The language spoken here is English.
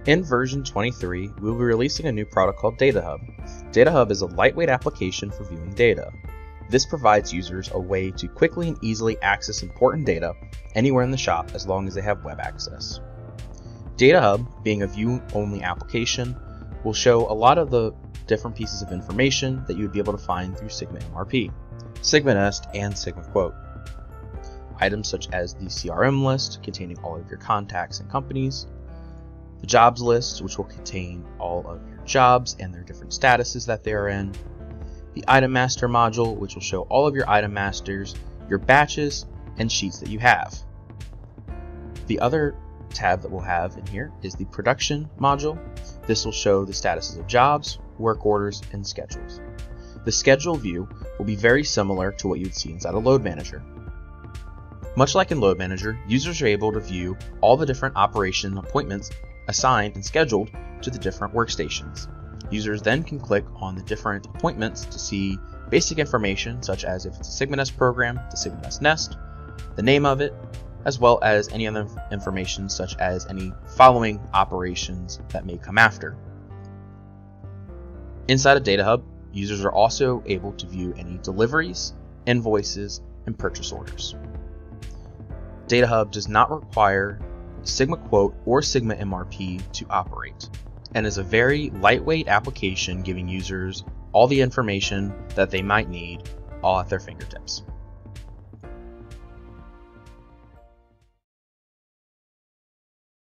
In version 23, we will be releasing a new product called Data Hub. Data Hub is a lightweight application for viewing data. This provides users a way to quickly and easily access important data anywhere in the shop as long as they have web access. Data Hub, being a view-only application, will show a lot of the different pieces of information that you would be able to find through Sigma MRP, SigmaNEST, and SigmaQuote. Items such as the CRM list, containing all of your contacts and companies, the jobs list, which will contain all of your jobs and their different statuses that they are in, the item master module, which will show all of your item masters, your batches, and sheets that you have. The other tab that we'll have in here is the production module. This will show the statuses of jobs, work orders, and schedules. The schedule view will be very similar to what you'd see inside a load manager. Much like in Load Manager, users are able to view all the different operation appointments assigned and scheduled to the different workstations. Users then can click on the different appointments to see basic information such as if it's a SigmaNEST program, the SigmaNEST Nest, the name of it, as well as any other information such as any following operations that may come after. Inside of Data Hub, users are also able to view any deliveries, invoices, and purchase orders. Data Hub does not require SigmaQuote or Sigma MRP to operate, and is a very lightweight application giving users all the information that they might need all at their fingertips.